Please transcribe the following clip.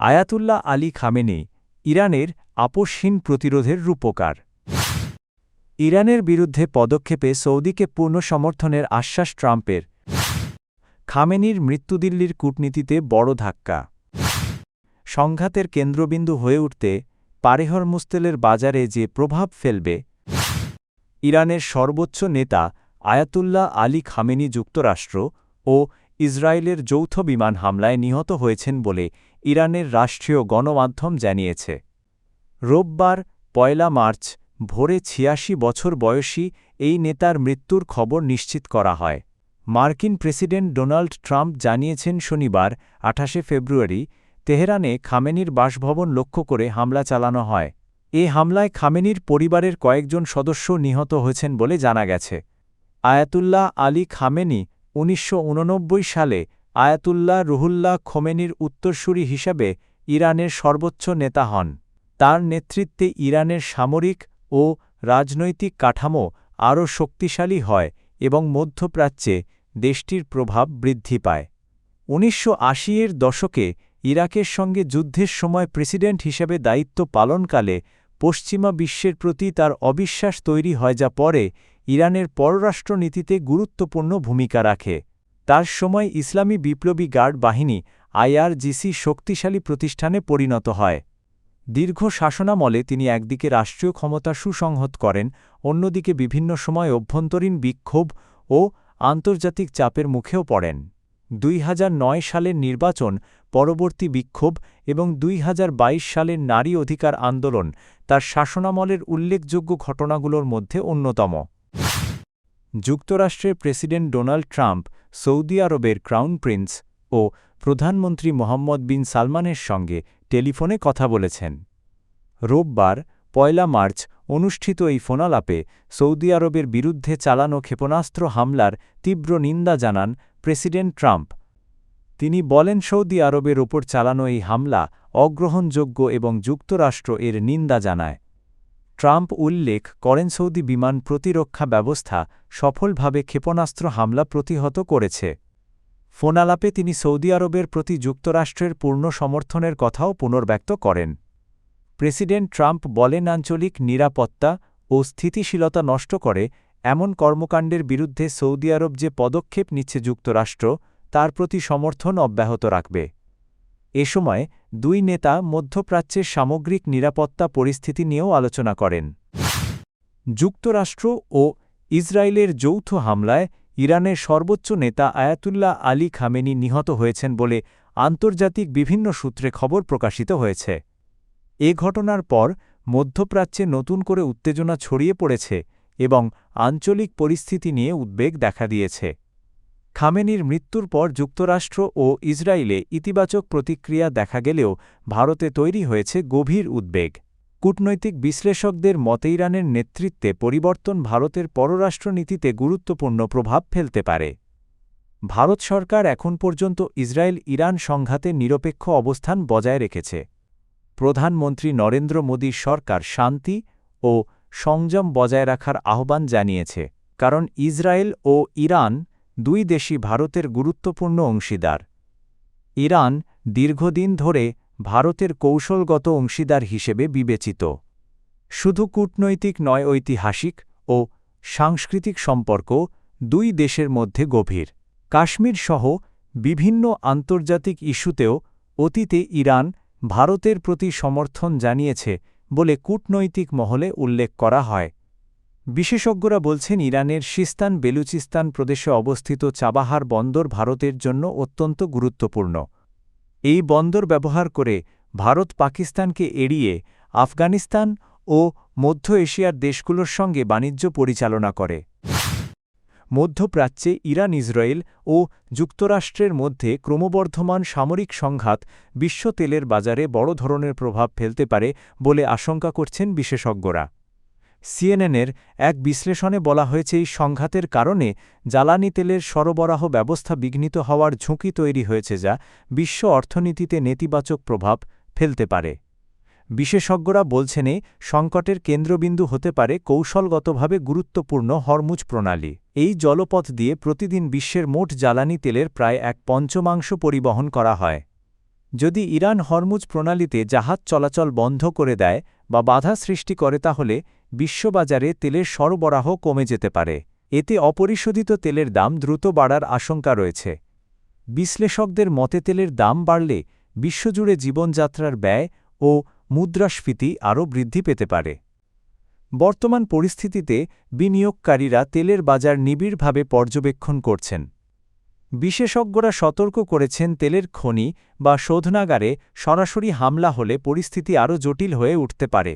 Ayatollah Ali Khamenei ইরানের আপোষহীন প্রতিরোধের রূপকার। ইরানের বিরুদ্ধে পদক্ষেপে সৌদিকে পূর্ণ সমর্থনের আশ্বাস ট্রাম্পের। খামেনির মৃত্যু দিল্লির কূটনীতিতে বড় ধাক্কা। সংঘাতের কেন্দ্রবিন্দু হয়ে উঠতে পারে হরমুজতেলের বাজারে যে প্রভাব ফেলবে। ইরানের সর্বোচ্চ নেতা আয়াতুল্লাহ আলী খামেনি যুক্তরাষ্ট্র ও ইসরায়েলের যৌথ বিমান হামলায় নিহত হয়েছেন বলে ইরানের রাষ্ট্রীয় গণমাধ্যম জানিয়েছে। রোববার ১ মার্চ ভোরে ৮৬ বছর বয়সী এই নেতার মৃত্যুর খবর নিশ্চিত করা হয়। মার্কিন প্রেসিডেন্ট ডোনাল্ড ট্রাম্প জানিয়েছেন শনিবার ২৮ ফেব্রুয়ারি তেহরানে খামেনির বাসভবন লক্ষ্য করে হামলা চালানো হয়। এ হামলায় খামেনির পরিবারের কয়েকজন সদস্য নিহত হয়েছেন বলে জানা গেছে। আয়াতুল্লাহ আলী খামেনি ১৯৮৯ সালে আয়াতুল্লাহ রুহুল্লাহ খোমেনির উত্তরসূরি হিসাবে ইরানের সর্বোচ্চ নেতা হন। তার নেতৃত্বে ইরানের সামরিক ও রাজনৈতিক কাঠামো আরও শক্তিশালী হয় এবং মধ্যপ্রাচ্যে দেশটির প্রভাব বৃদ্ধি পায়। ১৯৮০-এর দশকে ইরাকের সঙ্গে যুদ্ধের সময় প্রেসিডেন্ট হিসেবে দায়িত্ব পালনকালে পশ্চিমা বিশ্বের প্রতি তার অবিশ্বাস তৈরি হয়, যা পরে ইরানের পররাষ্ট্রনীতিতে গুরুত্বপূর্ণ ভূমিকা রাখে। তার সময় ইসলামী বিপ্লবী গার্ড বাহিনী আইআরজিসি শক্তিশালী প্রতিষ্ঠানে পরিণত হয়। দীর্ঘ শাসনামলে তিনি একদিকে রাষ্ট্রীয় ক্ষমতা সুসংহত করেন, অন্যদিকে বিভিন্ন সময় অভ্যন্তরীণ বিক্ষোভ ও আন্তর্জাতিক চাপের মুখেও পড়েন। ২০০৯ সালের নির্বাচন পরবর্তী বিক্ষোভ এবং ২০২২ সালের নারী অধিকার আন্দোলন তার শাসনামলের উল্লেখযোগ্য ঘটনাগুলোর মধ্যে অন্যতম। যুক্তরাষ্ট্রের প্রেসিডেন্ট ডোনাল্ড ট্রাম্প সৌদি আরবের ক্রাউন প্রিন্স ও প্রধানমন্ত্রী মোহাম্মদ বিন সালমানের সঙ্গে টেলিফোনে কথা বলেছেন। রোববার ১ মার্চ অনুষ্ঠিত এই ফোনালাপে সৌদি আরবের বিরুদ্ধে চালানো ক্ষেপণাস্ত্র হামলার তীব্র নিন্দা জানান প্রেসিডেন্ট ট্রাম্প। তিনি বলেন, সৌদি আরবের ওপর চালানো এই হামলা অগ্রহণযোগ্য এবং যুক্তরাষ্ট্র এর নিন্দা জানায়। ট্রাম্প উল্লেখ করেন, সৌদি বিমান প্রতিরক্ষা ব্যবস্থা সফলভাবে ক্ষেপণাস্ত্র হামলা প্রতিহত করেছে। ফোনালাপে তিনি সৌদি আরবের প্রতি যুক্তরাষ্ট্রের পূর্ণ সমর্থনের কথাও পুনর্ব্যক্ত করেন। প্রেসিডেন্ট ট্রাম্প বলেন, আঞ্চলিক নিরাপত্তা ও স্থিতিশীলতা নষ্ট করে এমন কর্মকাণ্ডের বিরুদ্ধে সৌদি আরব যে পদক্ষেপ নিচ্ছে যুক্তরাষ্ট্র তার প্রতি সমর্থন অব্যাহত রাখবে। এ সময় দুই নেতা মধ্যপ্রাচ্যের সামগ্রিক নিরাপত্তা পরিস্থিতি নিয়েও আলোচনা করেন। যুক্তরাষ্ট্র ও ইসরায়েলের যৌথ হামলায় ইরানের সর্বোচ্চ নেতা আয়াতুল্লাহ আলী খামেনি নিহত হয়েছেন বলে আন্তর্জাতিক বিভিন্ন সূত্রে খবর প্রকাশিত হয়েছে। এ ঘটনার পর মধ্যপ্রাচ্যে নতুন করে উত্তেজনা ছড়িয়ে পড়েছে এবং আঞ্চলিক পরিস্থিতি নিয়ে উদ্বেগ দেখা দিয়েছে। খামেনির মৃত্যুর পর যুক্তরাষ্ট্র ও ইসরায়েলে ইতিবাচক প্রতিক্রিয়া দেখা গেলেও ভারতে তৈরি হয়েছে গভীর উদ্বেগ। কূটনৈতিক বিশ্লেষকদের মতে ইরানের নেতৃত্বে পরিবর্তন ভারতের পররাষ্ট্রনীতিতে গুরুত্বপূর্ণ প্রভাব ফেলতে পারে। ভারত সরকার এখন পর্যন্ত ইসরায়েল-ইরান সংঘাতে নিরপেক্ষ অবস্থান বজায় রেখেছে। প্রধানমন্ত্রী নরেন্দ্র মোদীর সরকার শান্তি ও সংযম বজায় রাখার আহ্বান জানিয়েছে, কারণ ইসরায়েল ও ইরান দুই দেশই ভারতের গুরুত্বপূর্ণ অংশীদার। ইরান দীর্ঘদিন ধরে ভারতের কৌশলগত অংশীদার হিসেবে বিবেচিত। শুধু কূটনৈতিক নয়, ঐতিহাসিক ও সাংস্কৃতিক সম্পর্ক দুই দেশের মধ্যে গভীর। কাশ্মীর সহ বিভিন্ন আন্তর্জাতিক ইস্যুতেও অতীতে ইরান ভারতের প্রতি সমর্থন জানিয়েছে বলে কূটনৈতিক মহলে উল্লেখ করা হয়। বিশেষজ্ঞরা বলছেন, ইরানের সিস্তান বেলুচিস্তান প্রদেশে অবস্থিত চাবাহার বন্দর ভারতের জন্য অত্যন্ত গুরুত্বপূর্ণ। এই বন্দর ব্যবহার করে ভারত পাকিস্তানকে এড়িয়ে আফগানিস্তান ও মধ্য এশিয়ার দেশগুলোর সঙ্গে বাণিজ্য পরিচালনা করে। মধ্যপ্রাচ্যে ইরান, ইসরায়েল ও যুক্তরাষ্ট্রের মধ্যে ক্রমবর্ধমান সামরিক সংঘাত বিশ্ব তেলের বাজারে বড় ধরনের প্রভাব ফেলতে পারে বলে আশঙ্কা করছেন বিশেষজ্ঞরা। সিএনএনের এক বিশ্লেষণে বলা হয়েছে, এই সংঘাতের কারণে জ্বালানি তেলের সরবরাহ ব্যবস্থা বিঘ্নিত হওয়ার ঝুঁকি তৈরি হয়েছে, যা বিশ্ব অর্থনীতিতে নেতিবাচক প্রভাব ফেলতে পারে। বিশেষজ্ঞরা বলছেন, সংকটের কেন্দ্রবিন্দু হতে পারে কৌশলগতভাবে গুরুত্বপূর্ণ হরমুজ প্রণালী। এই জলপথ দিয়ে প্রতিদিন বিশ্বের মোট জ্বালানি তেলের প্রায় 1/5 পরিবহন করা হয়। যদি ইরান হরমুজ প্রণালীতে জাহাজ চলাচল বন্ধ করে দেয় বা বাধা সৃষ্টি করে তাহলে বিশ্ববাজারে তেলের সরবরাহ কমে যেতে পারে। এতে অপরিশোধিত তেলের দাম দ্রুত বাড়ার আশঙ্কা রয়েছে। বিশ্লেষকদের মতে তেলের দাম বাড়লে বিশ্বজুড়ে জীবনযাত্রার ব্যয় ও মুদ্রাস্ফীতি আরও বৃদ্ধি পেতে পারে। বর্তমান পরিস্থিতিতে বিনিয়োগকারীরা তেলের বাজার নিবিড়ভাবে পর্যবেক্ষণ করছেন। বিশেষজ্ঞরা সতর্ক করেছেন তেলের খনি বা শোধনাগারে সরাসরি হামলা হলে পরিস্থিতি আরও জটিল হয়ে উঠতে পারে।